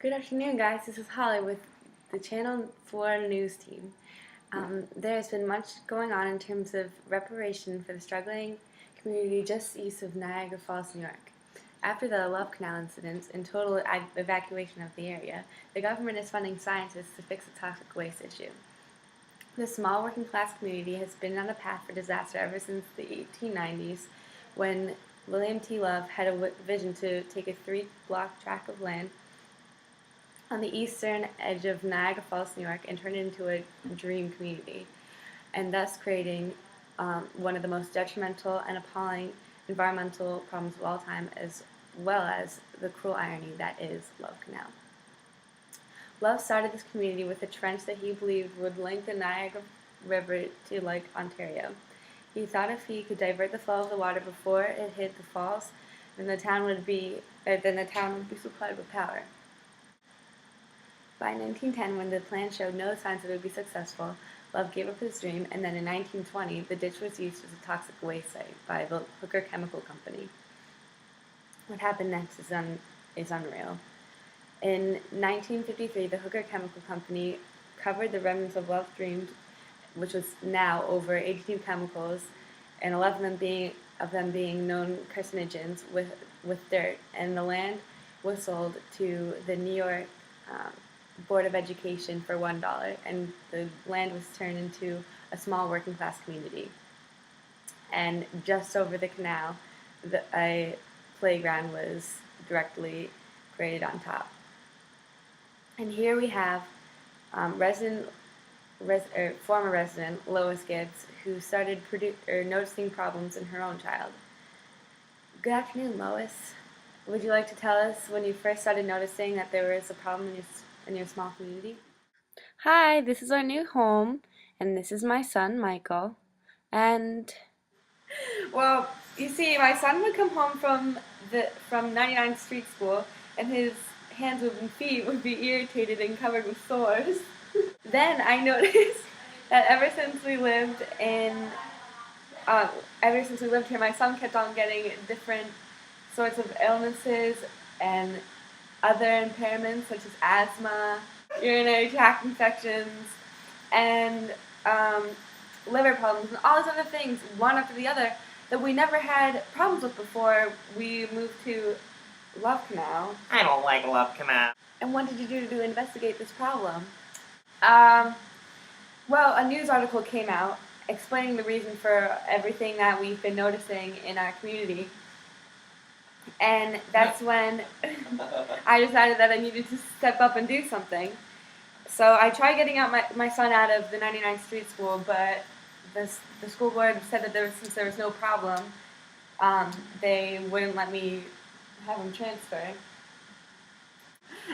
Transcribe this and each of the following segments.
Good afternoon, guys. This is Holly with the Channel 4 news team. There has been much going on in terms of reparation for the struggling community just east of Niagara Falls, New York. After the Love Canal incidents and total evacuation of the area, the government is funding scientists to fix the toxic waste issue. The small working class community has been on a path for disaster ever since the 1890s, when William T. Love had a vision to take a 3-block tract of land on the eastern edge of Niagara Falls, New York, and turn it into a dream community, and thus creating one of the most detrimental and appalling environmental problems of all time, as well as the cruel irony that is Love Canal. Love started this community with a trench that he believed would link the Niagara River to Lake Ontario. He thought if he could divert the flow of the water before it hit the falls, then the town would be supplied with power. By 1910, when the plan showed no signs that it would be successful, Love gave up his dream, and then in 1920, the ditch was used as a toxic waste site by the Hooker Chemical Company. What happened next is unreal. In 1953, the Hooker Chemical Company covered the remnants of Love's dream, which was now over 82 chemicals, and 11 of them being known carcinogens, with dirt, and the land was sold to the New York Board of Education for $1, and the land was turned into a small working class community. And just over the canal, a playground was directly created on top. And here we have former resident Lois Gibbs, who started noticing problems in her own child. Good afternoon, Lois. Would you like to tell us when you first started noticing that there was a problem in your small community? Hi, this is our new home, and this is my son, Michael. And well, you see, my son would come home from 99th Street School, and his hands and feet would be irritated and covered with sores. Then I noticed that ever since we lived here, my son kept on getting different sorts of illnesses and other impairments such as asthma, urinary tract infections, and liver problems, and all these other things, one after the other, that we never had problems with before we moved to Love Canal. I don't like Love Canal. And what did you do to investigate this problem? Well, a news article came out explaining the reason for everything that we've been noticing in our community. And that's when I decided that I needed to step up and do something. So I tried getting my son out of the 99th Street School, but the school board said that since there was no problem, they wouldn't let me have him transferred.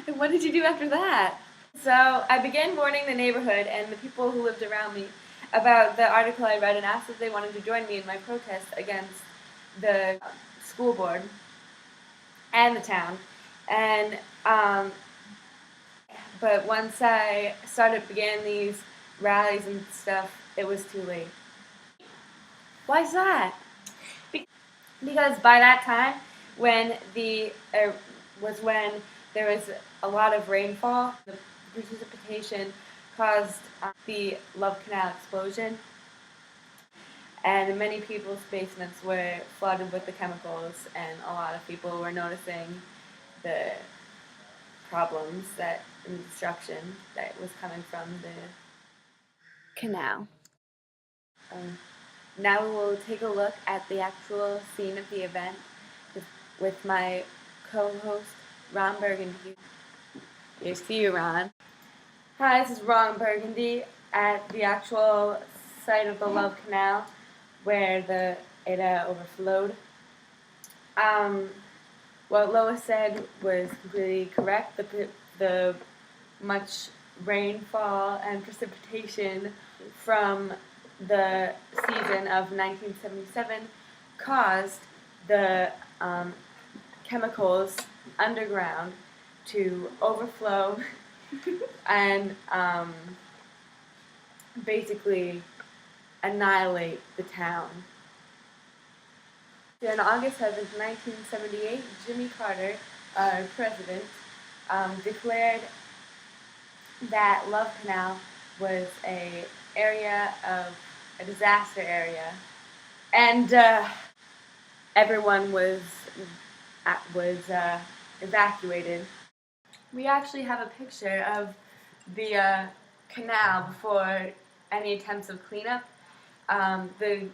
And what did you do after that? So I began warning the neighborhood and the people who lived around me about the article I read, and asked if they wanted to join me in my protest against the school board and the town. And but once I began these rallies and stuff, it was too late. Why is that? Because by that time, when there was a lot of rainfall, the precipitation caused the Love Canal explosion, and many people's basements were flooded with the chemicals, and a lot of people were noticing the problems and destruction that was coming from the canal. Now we will take a look at the actual scene of the event with my co-host, Ron Burgundy. You see you, Ron. Hi, this is Ron Burgundy at the actual site of the Love Canal where it overflowed. What Lois said was completely correct. The much rainfall and precipitation from the season of 1977 caused the chemicals underground to overflow and basically annihilate the town. On August 7th, 1978, Jimmy Carter, our president, declared that Love Canal was a disaster area, and everyone was evacuated. We actually have a picture of the canal before any attempts of cleanup. The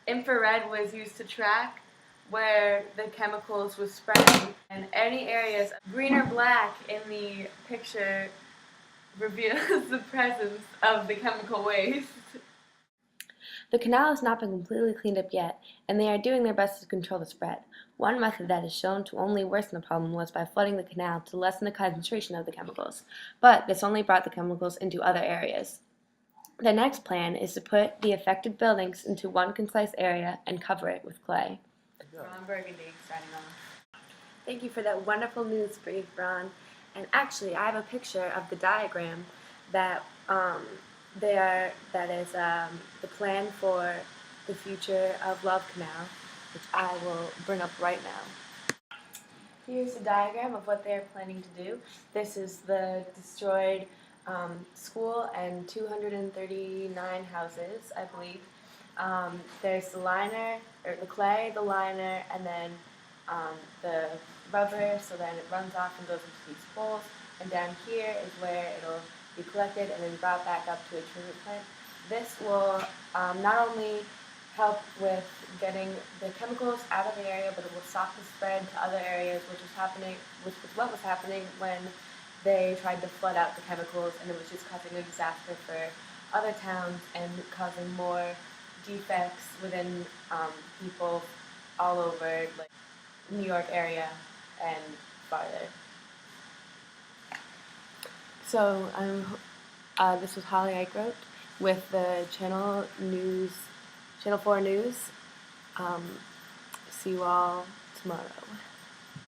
infrared was used to track where the chemicals were spreading, and any areas green or black in the picture reveals the presence of the chemical waste. The canal has not been completely cleaned up yet, and they are doing their best to control the spread. One method that is shown to only worsen the problem was by flooding the canal to lessen the concentration of the chemicals, but this only brought the chemicals into other areas. The next plan is to put the affected buildings into one concise area and cover it with clay. Ron Burgundy signing off. Thank you for that wonderful news brief, Ron. And actually, I have a picture of the diagram that is the plan for the future of Love Canal, which I will bring up right now. Here's a diagram of what they're planning to do. This is the destroyed school and 239 houses, I believe. There's the liner, or the clay, the liner, and then the rubber, so then it runs off and goes into these bowls. And down here is where it'll be collected and then brought back up to a treatment plant. This will not only help with getting the chemicals out of the area, but it will stop the spread to other areas, which was what was happening when they tried to flood out the chemicals, and it was just causing a disaster for other towns and causing more defects within people all over, like New York area and farther. So this was Holly Eichrodt with the Channel 4 News. See you all tomorrow.